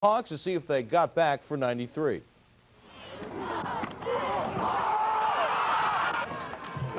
Hawks to see if they got back for 93.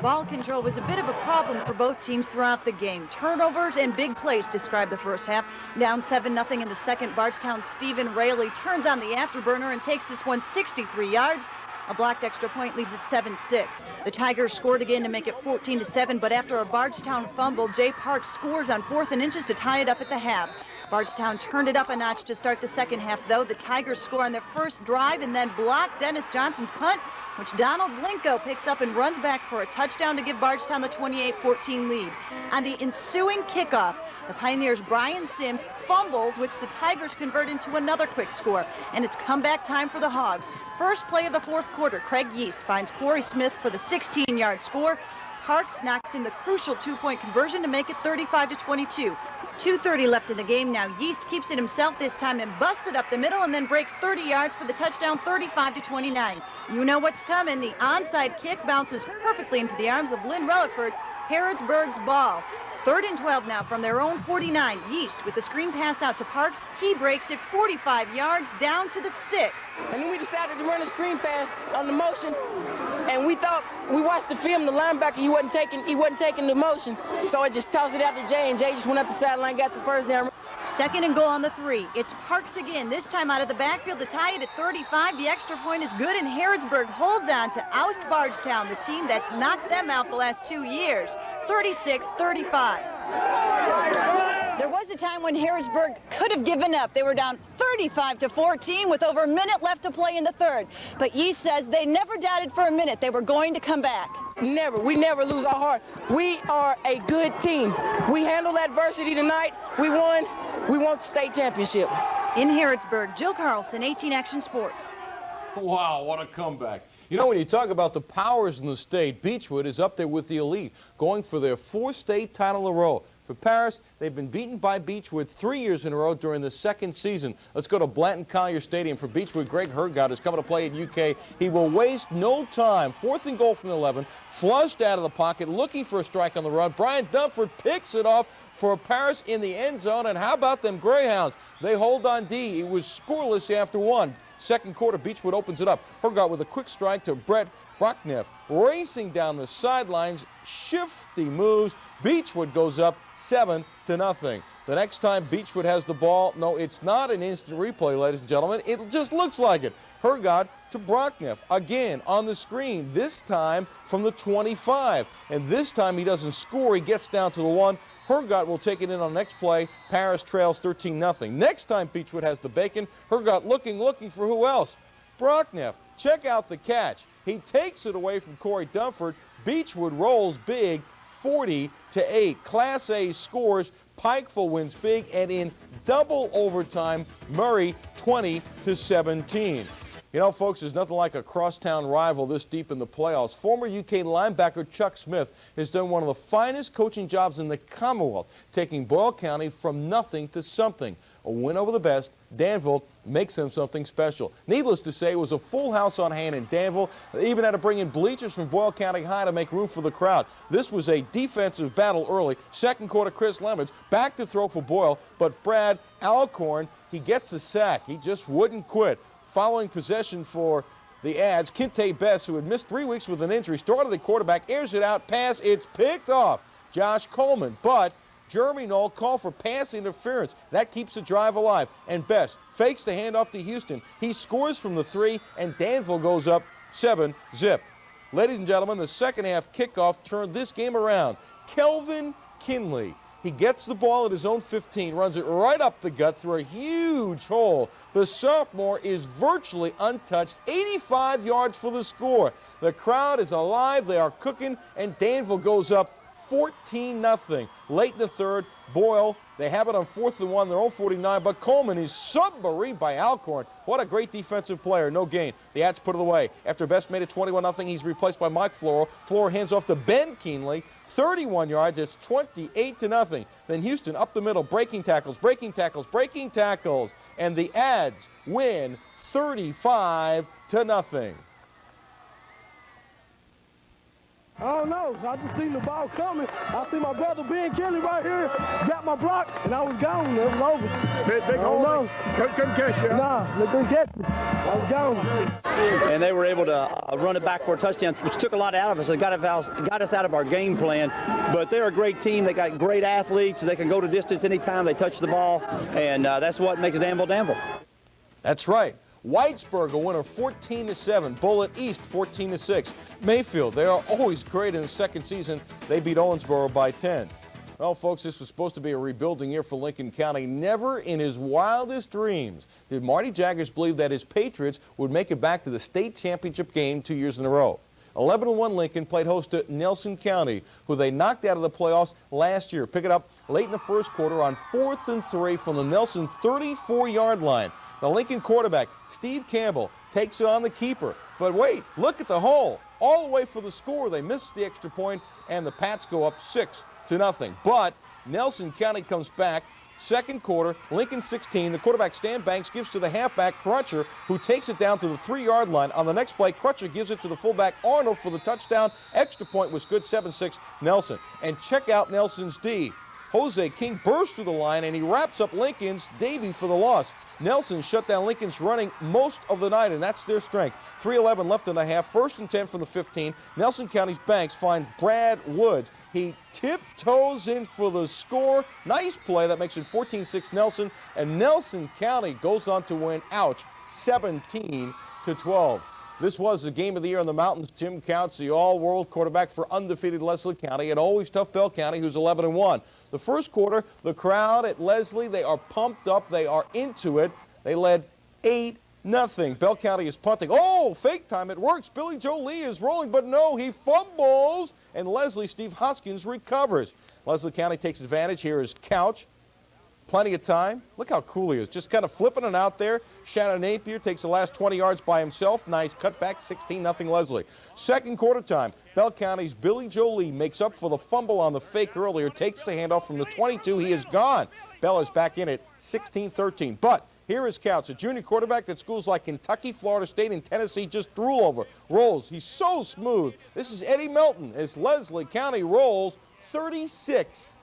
Ball control was a bit of a problem for both teams throughout the game. Turnovers and big plays described the first half. Down 7-0 in the second, Bardstown's Stephen Raley turns on the afterburner and takes this one 63 yards. A blocked extra point leaves it 7-6. The Tigers scored again to make it 14-7, but after a Bardstown fumble, Jay Parks scores on 4th and inches to tie it up at the half. Bardstown turned it up a notch to start the second half, though. The Tigers score on their first drive and then block Dennis Johnson's punt, which Donald Blinko picks up and runs back for a touchdown to give Bardstown the 28-14 lead. On the ensuing kickoff, the Pioneers' Brian Sims fumbles, which the Tigers convert into another quick score, and it's comeback time for the Hogs. First play of the fourth quarter, Craig Yeast finds Corey Smith for the 16-yard score. Parks knocks in the crucial two-point conversion to make it 35-22. 2:30 left in the game. Now Yeast keeps it himself this time and busts it up the middle and then breaks 30 yards for the touchdown, 35-29. You know what's coming. The onside kick bounces perfectly into the arms of Lynn Relaford. Harrodsburg's ball. 3rd and 12 now from their own 49. Yeast with the screen pass out to Parks. He breaks it 45 yards down to the 6. And then we decided to run a screen pass on the motion. And we watched the film, the linebacker, he wasn't taking the motion. So I just tossed it out to Jay, and Jay just went up the sideline, got the first down. 2nd and goal on the 3. It's Parks again, this time out of the backfield to tie it at 35. The extra point is good, and Harrodsburg holds on to oust Bardstown, the team that knocked them out the last 2 years, 36-35. There was a time when Harrodsburg could have given up. They were down 35-14 with over a minute left to play in the 3rd. But Yeast says they never doubted for a minute they were going to come back. Never. We never lose our heart. We are a good team. We handled adversity tonight. We won. We want the state championship. In Harrodsburg, Jill Carlson, 18 Action Sports. Wow, what a comeback. You know, when you talk about the powers in the state, Beechwood is up there with the elite, going for their 4th state title in a row. For Paris, they've been beaten by Beechwood 3 years in a row during the 2nd season. Let's go to Blanton Collier Stadium for Beechwood. Greg Hergott is coming to play at UK. He will waste no time. 4th and goal from the 11, flushed out of the pocket, looking for a strike on the run. Brian Dunford picks it off for Paris in the end zone. And how about them Greyhounds? They hold on D. It was scoreless after 1. 2nd quarter, Beechwood opens it up. Hergott with a quick strike to Brett Brockneff, racing down the sidelines, shifty moves. Beechwood goes up 7-0. The next time Beechwood has the ball, no, it's not an instant replay, ladies and gentlemen. It just looks like it. Hergott to Brockneff, again on the screen, this time from the 25. And this time he doesn't score, he gets down to the 1. Hergott will take it in on the next play. Paris trails 13-0. Next time Beechwood has the bacon, Hergott looking for who else? Brockneff. Check out the catch. He takes it away from Corey Dunford. Beechwood rolls big, 40-8. Class A scores. Pikeville wins big, and in double overtime, Murray 20-17. You know, folks, there's nothing like a crosstown rival this deep in the playoffs. Former UK linebacker Chuck Smith has done one of the finest coaching jobs in the Commonwealth, taking Boyle County from nothing to something. A win over the best, Danville makes them something special. Needless to say, it was a full house on hand in Danville. They even had to bring in bleachers from Boyle County High to make room for the crowd. This was a defensive battle early. 2nd quarter, Chris Lemons back to throw for Boyle, but Brad Alcorn, he gets the sack. He just wouldn't quit. Following possession for the Ads, Kinte Best, who had missed 3 weeks with an injury, started the quarterback, airs it out, pass, it's picked off. Josh Coleman, but Jeremy Knoll called for pass interference. That keeps the drive alive. And Best fakes the handoff to Houston. He scores from the 3, and Danville goes up 7-0. Ladies and gentlemen, the second half kickoff turned this game around. Kelvin Kinley. He gets the ball at his own 15, runs it right up the gut through a huge hole. The sophomore is virtually untouched, 85 yards for the score. The crowd is alive, they are cooking, and Danville goes up 14-0. Late in the 3rd, Boyle, they have it on 4th and 1, their own 49, but Coleman is submarined by Alcorn. What a great defensive player, no gain. The Ads put it away. After Best made it 21-0, he's replaced by Mike Floral. Floral hands off to Ben Keenley, 31 yards, it's 28-0. Then Houston up the middle, breaking tackles, and the Ads win 35-0. I don't know. I just seen the ball coming. I see my brother Ben Kelly right here, got my block, and I was gone. It was over. Big hole. Couldn't catch you. Nah, they couldn't catch me. I was gone. And they were able to run it back for a touchdown, which took a lot out of us. It got us out of our game plan. But they're a great team. They got great athletes. They can go to distance anytime they touch the ball, and that's what makes Danville Danville. That's right. Whitesburg, a winner 14-7. Bullitt East 14-6. Mayfield, they are always great in the second season. They beat Owensboro by 10. Well, folks, this was supposed to be a rebuilding year for Lincoln County. Never in his wildest dreams did Marty Jaggers believe that his Patriots would make it back to the state championship game 2 years in a row. 11-1 Lincoln played host to Nelson County, who they knocked out of the playoffs last year. Pick it up late in the first quarter on 4th and 3 from the Nelson 34-yard line. The Lincoln quarterback, Steve Campbell, takes it on the keeper. But wait, look at the hole. All the way for the score. They miss the extra point, and the Pats go up 6-0. But Nelson County comes back. Second quarter, Lincoln 16. The quarterback, Stan Banks, gives to the halfback, Crutcher, who takes it down to the 3-yard line. On the next play, Crutcher gives it to the fullback, Arnold, for the touchdown. Extra point was good, 7-6 Nelson. And check out Nelson's D. Jose King bursts through the line, and he wraps up Lincoln's Davy for the loss. Nelson shut down Lincoln's running most of the night, and that's their strength. 3:11 left in the half, 1st and 10 from the 15. Nelson County's Banks find Brad Woods. He tiptoes in for the score. Nice play. That makes it 14-6 Nelson, and Nelson County goes on to win, ouch, 17-12. This was the game of the year in the mountains. Tim Counts, the all-world quarterback for undefeated Leslie County, and always tough Bell County, who's 11-1. The first quarter, the crowd at Leslie, they are pumped up. They are into it. They led 8-0. Bell County is punting. Oh, fake time. It works. Billy Joe Lee is rolling, but no, he fumbles, and Leslie, Steve Hoskins, recovers. Leslie County takes advantage. Here is Couch. Plenty of time. Look how cool he is. Just kind of flipping it out there. Shannon Napier takes the last 20 yards by himself. Nice cutback, 16-0 Leslie. Second quarter time, Bell County's Billy Jolie makes up for the fumble on the fake earlier, takes the handoff from the 22. He is gone. Bell is back in it, 16-13. But here is Couch, a junior quarterback that schools like Kentucky, Florida State, and Tennessee just drool over. Rolls. He's so smooth. This is Eddie Melton as Leslie County rolls 36-13.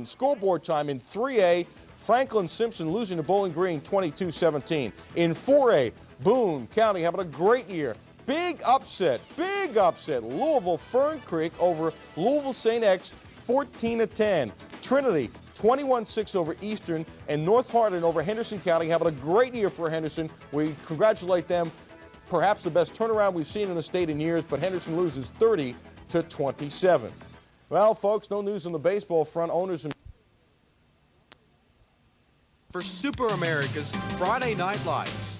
Scoreboard time in 3A, Franklin Simpson losing to Bowling Green 22-17. In 4A, Boone County having a great year. Big upset. Louisville Fern Creek over Louisville St. X 14-10. Trinity 21-6 over Eastern, and North Hardin over Henderson County having a great year for Henderson. We congratulate them. Perhaps the best turnaround we've seen in the state in years, but Henderson loses 30-27. Well, folks, no news on the baseball front. Owners and for Super America's Friday Night Lights.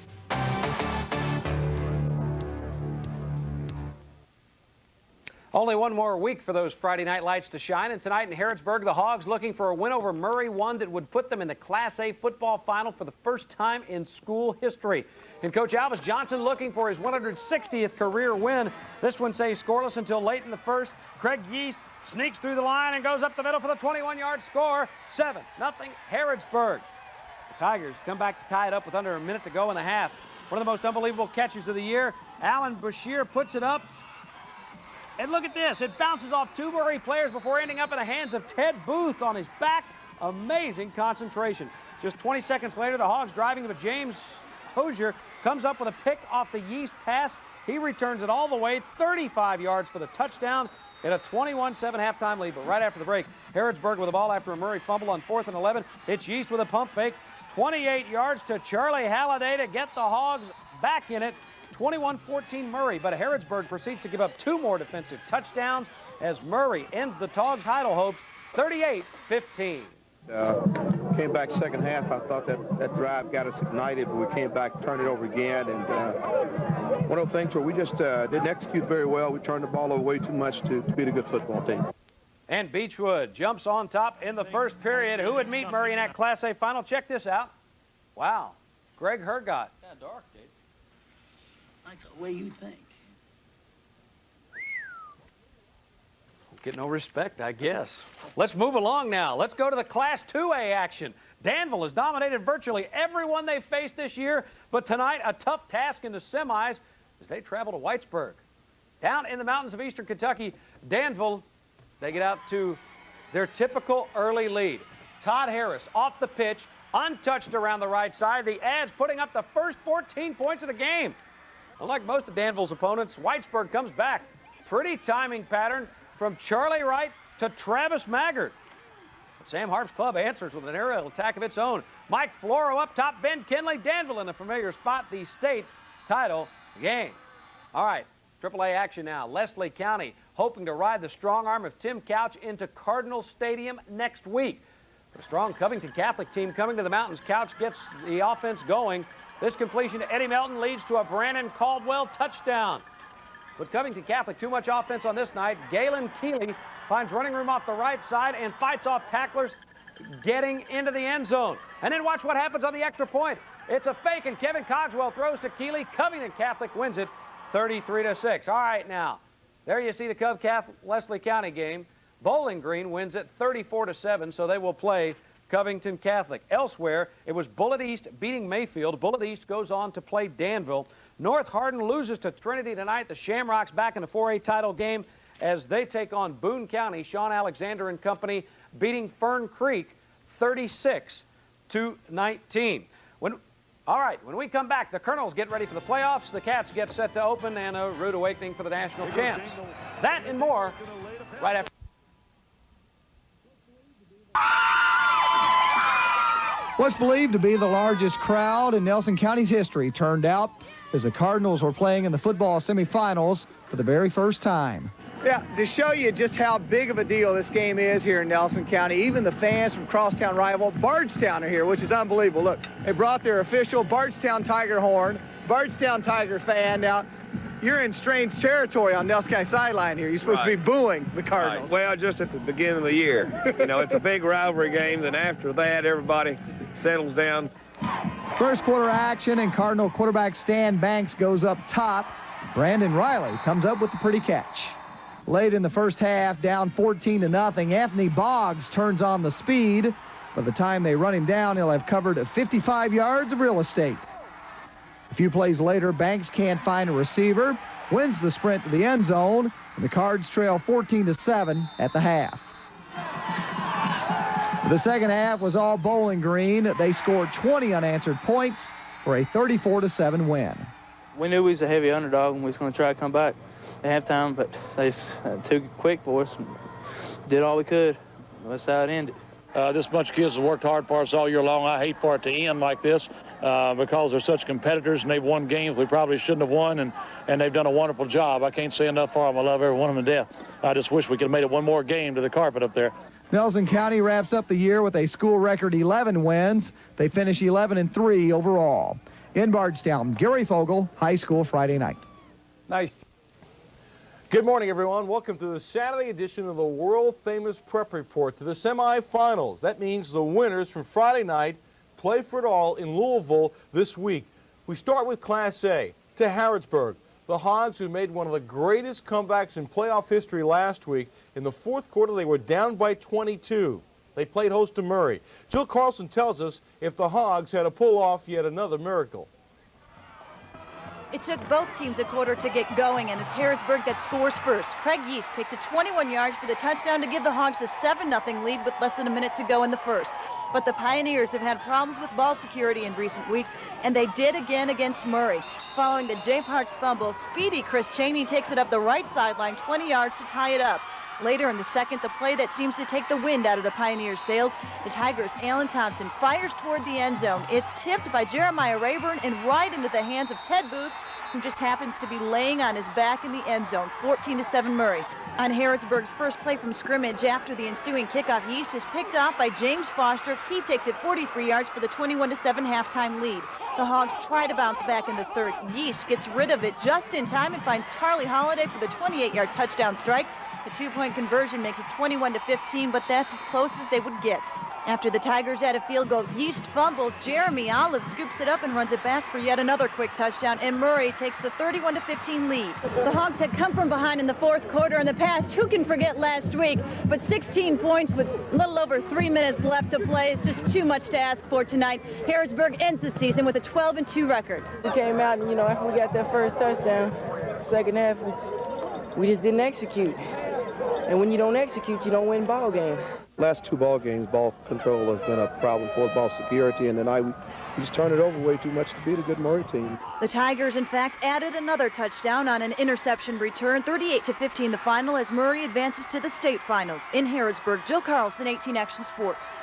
Only one more week for those Friday night lights to shine, and tonight in Harrodsburg, the Hogs looking for a win over Murray, one that would put them in the Class A football final for the first time in school history. And Coach Alvis Johnson looking for his 160th career win. This one stays scoreless until late in the first. Craig Yeast sneaks through the line and goes up the middle for the 21-yard score. 7-0 Harrodsburg. The Tigers come back to tie it up with under a minute to go in the half. One of the most unbelievable catches of the year. Alan Bashir puts it up. And look at this. It bounces off two Murray players before ending up in the hands of Ted Booth on his back. Amazing concentration. Just 20 seconds later, the Hogs driving, but James Hosier comes up with a pick off the Yeast pass. He returns it all the way 35 yards for the touchdown in a 21-7 halftime lead. But right after the break, Harrodsburg with the ball after a Murray fumble on 4th and 11. It's Yeast with a pump fake. 28 yards to Charlie Halliday to get the Hogs back in it. 21-14 Murray, but Harrodsburg proceeds to give up two more defensive touchdowns as Murray ends the Togs' title hopes 38-15. Came back second half. I thought that drive got us ignited, but we came back, turned it over again, and one of the things where we just didn't execute very well. We turned the ball over way too much to beat a good football team. And Beechwood jumps on top in the first period. Who would meet Murray in that Class A final? Check this out. Wow. Greg Hergott. Kind of dark, dude. Like the way you think. Get no respect, I guess. Let's move along now. Let's go to the Class 2A action. Danville has dominated virtually everyone they faced this year, but tonight a tough task in the semis as they travel to Whitesburg. Down in the mountains of eastern Kentucky, Danville, they get out to their typical early lead. Todd Harris off the pitch, untouched around the right side. The Ads putting up the first 14 points of the game. Unlike most of Danville's opponents, Whitesburg comes back. Pretty timing pattern from Charlie Wright to Travis Maggard. Sam Harp's club answers with an aerial attack of its own. Mike Floro up top, Ben Kinley, Danville in the familiar spot, the state title game. All right, AAA action now. Leslie County hoping to ride the strong arm of Tim Couch into Cardinal Stadium next week. A strong Covington Catholic team coming to the mountains. Couch gets the offense going. This completion to Eddie Melton leads to a Brandon Caldwell touchdown. With Covington Catholic too much offense on this night, Galen Keeley finds running room off the right side and fights off tacklers getting into the end zone. And then watch what happens on the extra point. It's a fake, and Kevin Cogswell throws to Keeley. Covington Catholic wins it 33-6. All right, now, there you see the Cov-Leslie County game. Bowling Green wins it 34-7, so they will play Covington Catholic. Elsewhere, it was Bullitt East beating Mayfield. Bullitt East goes on to play Danville. North Hardin loses to Trinity tonight. The Shamrocks back in the 4A title game as they take on Boone County. Sean Alexander and company beating Fern Creek 36-19. All right, when we come back, the Colonels get ready for the playoffs. The Cats get set to open, and a rude awakening for the national champs. That and more right after. What's believed to be the largest crowd in Nelson County's history turned out as the Cardinals were playing in the football semifinals for the very first time. Yeah, to show you just how big of a deal this game is here in Nelson County, even the fans from crosstown rival Bardstown are here, which is unbelievable. Look, they brought their official Bardstown Tiger horn, Bardstown Tiger fan. Now, you're in strange territory on Nelson County sideline here. You're supposed to be booing the Cardinals. Right. Well, just at the beginning of the year. You know, it's a big rivalry game. Then after that, everybody settles down. First quarter action, and Cardinal quarterback Stan Banks goes up top. Brandon Riley comes up with the pretty catch. Late in the first half, down 14-0, Anthony Boggs turns on the speed. By the time they run him down, he'll have covered 55 yards of real estate. A few plays later, Banks can't find a receiver, wins the sprint to the end zone, and the Cards trail 14-7 at the half. The second half was all Bowling Green. They scored 20 unanswered points for a 34-7 win. We knew we was a heavy underdog and we was going to try to come back at halftime, but they was too quick for us. Did all we could. That's how it ended. This bunch of kids have worked hard for us all year long. I hate for it to end like this because they're such competitors and they've won games we probably shouldn't have won, and they've done a wonderful job. I can't say enough for them. I love every one of them to death. I just wish we could have made it one more game to the carpet up there. Nelson County wraps up the year with a school record 11 wins. They finish 11-3 overall. In Bardstown, Gary Fogle, high school Friday night. Nice. Good morning, everyone. Welcome to the Saturday edition of the world-famous Prep Report to the semifinals. That means the winners from Friday night play for it all in Louisville this week. We start with Class A to Harrodsburg. The Hogs, who made one of the greatest comebacks in playoff history last week. In the fourth quarter, they were down by 22. They played host to Murray. Jill Carlson tells us if the Hogs had to pull off yet another miracle. It took both teams a quarter to get going, and it's Harrodsburg that scores first. Craig Yeast takes it 21 yards for the touchdown to give the Hogs a 7-0 lead with less than a minute to go in the first. But the Pioneers have had problems with ball security in recent weeks, and they did again against Murray. Following the Jay Parks fumble, speedy Chris Cheney takes it up the right sideline 20 yards to tie it up. Later in the second, the play that seems to take the wind out of the Pioneers' sails, the Tigers' Alan Thompson fires toward the end zone. It's tipped by Jeremiah Rayburn and right into the hands of Ted Booth, who just happens to be laying on his back in the end zone. 14-7 Murray. On Harrodsburg's first play from scrimmage after the ensuing kickoff, Yeast is picked off by James Foster. He takes it 43 yards for the 21-7 halftime lead. The Hogs try to bounce back in the third. Yeast gets rid of it just in time and finds Charlie Holliday for the 28-yard touchdown strike. The two-point conversion makes it 21-15, but that's as close as they would get. After the Tigers add a field goal, Yeast fumbles. Jeremy Olive scoops it up and runs it back for yet another quick touchdown, and Murray takes the 31-15 lead. The Hogs had come from behind in the fourth quarter in the past. Who can forget last week? But 16 points with a little over 3 minutes left to play is just too much to ask for tonight. Harrodsburg ends the season with a 12-2 record. We came out and, after we got that first touchdown, second half, we just didn't execute. And when you don't execute, you don't win ball games. Last 2 ball games, ball control has been a problem for us, ball security, and tonight we just turned it over way too much to beat a good Murray team. The Tigers, in fact, added another touchdown on an interception return, 38-15 the final, as Murray advances to the state finals. In Harrodsburg, Jill Carlson, 18 Action Sports.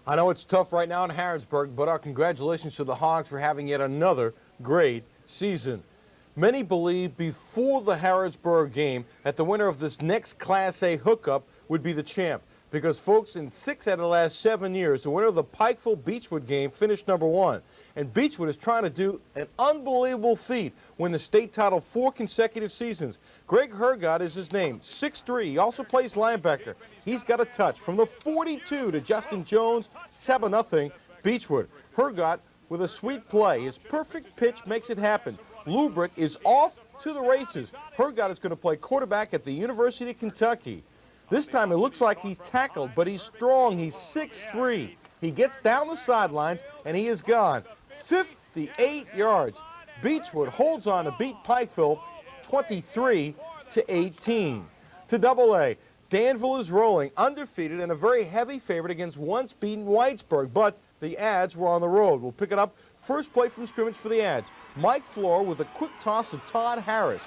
I know it's tough right now in Harrodsburg, but our congratulations to the Hogs for having yet another great season. Many believe before the Harrodsburg game that the winner of this next Class A hookup would be the champ. Because, folks, in 6 out of the last 7 years, the winner of the Pikeville-Beechwood game finished #1. And Beechwood is trying to do an unbelievable feat, win the state title 4 consecutive seasons. Greg Hergott is his name, 6'3". He also plays linebacker. He's got a touch from the 42 to Justin Jones, 7-0 Beechwood. Hergott with a sweet play. His perfect pitch makes it happen. Lubrick is off to the races. Hergott is going to play quarterback at the University of Kentucky. This time it looks like he's tackled, but he's strong. He's 6'3". He gets down the sidelines, and he is gone. 58 yards. Beechwood holds on to beat Pikeville 23-18. To AA, Danville is rolling, undefeated, and a very heavy favorite against once-beaten Whitesburg, but the Ads were on the road. We'll pick it up. First play from scrimmage for the Ads. Mike Floor with a quick toss to Todd Harris.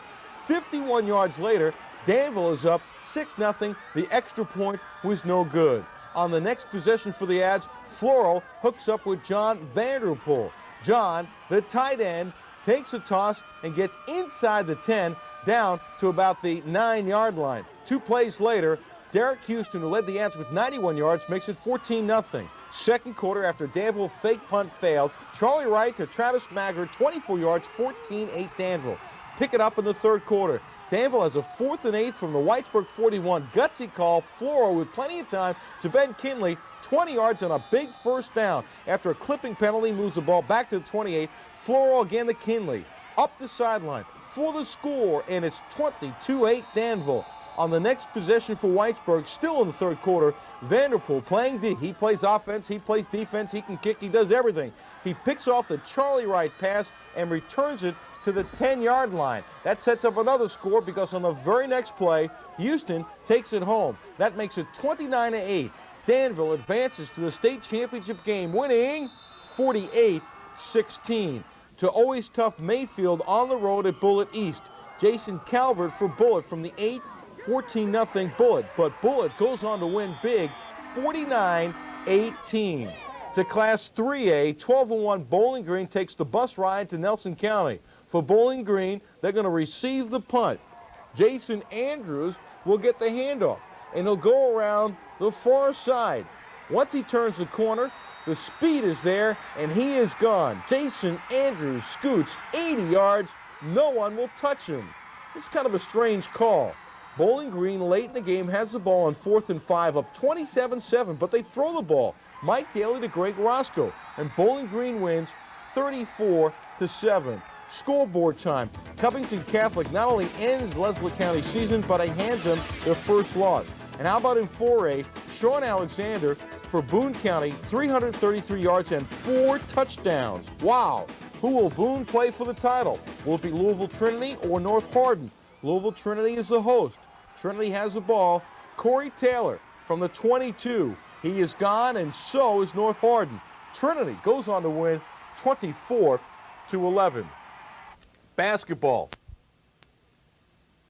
51 yards later, Danville is up 6-0. The extra point was no good. On the next possession for the Ads, Floral hooks up with John Vanderpool. John, the tight end, takes a toss and gets inside the 10 down to about the 9-yard line. 2 plays later, Derek Houston, who led the Ads with 91 yards, makes it 14-0. Second quarter, after Danville fake punt failed, Charlie Wright to Travis Maggard, 24 yards, 14-8 Danville. Pick it up in the third quarter. Danville has a 4th and 8 from the Whitesburg 41. Gutsy call. Floral with plenty of time to Ben Kinley. 20 yards on a big first down. After a clipping penalty, moves the ball back to the 28. Floral again to Kinley. Up the sideline for the score, and it's 22-8 Danville. On the next possession for Whitesburg, still in the third quarter, Vanderpool playing D. He plays offense, he plays defense, he can kick, he does everything. He picks off the Charlie Wright pass and returns it to the 10-yard line. That sets up another score because on the very next play, Houston takes it home. That makes it 29-8. Danville advances to the state championship game, winning 48-16. To always tough Mayfield on the road at Bullitt East. Jason Calvert for Bullitt from the 8, 14-0 Bullitt. But Bullitt goes on to win big, 49-18. To Class 3A, 12-1 Bowling Green takes the bus ride to Nelson County. For Bowling Green, they're going to receive the punt. Jason Andrews will get the handoff, and he'll go around the far side. Once he turns the corner, the speed is there, and he is gone. Jason Andrews scoots 80 yards. No one will touch him. This is kind of a strange call. Bowling Green late in the game has the ball on 4th and 5, up 27-7, but they throw the ball. Mike Daly to Greg Roscoe, and Bowling Green wins 34-7. Scoreboard time. Covington Catholic not only ends Leslie County season, but it hands them their first loss. And how about in 4A, Sean Alexander for Boone County, 333 yards and 4 touchdowns. Wow. Who will Boone play for the title? Will it be Louisville Trinity or North Hardin? Louisville Trinity is the host. Trinity has the ball. Corey Taylor from the 22. He is gone, and so is North Hardin. Trinity goes on to win 24-11. Basketball.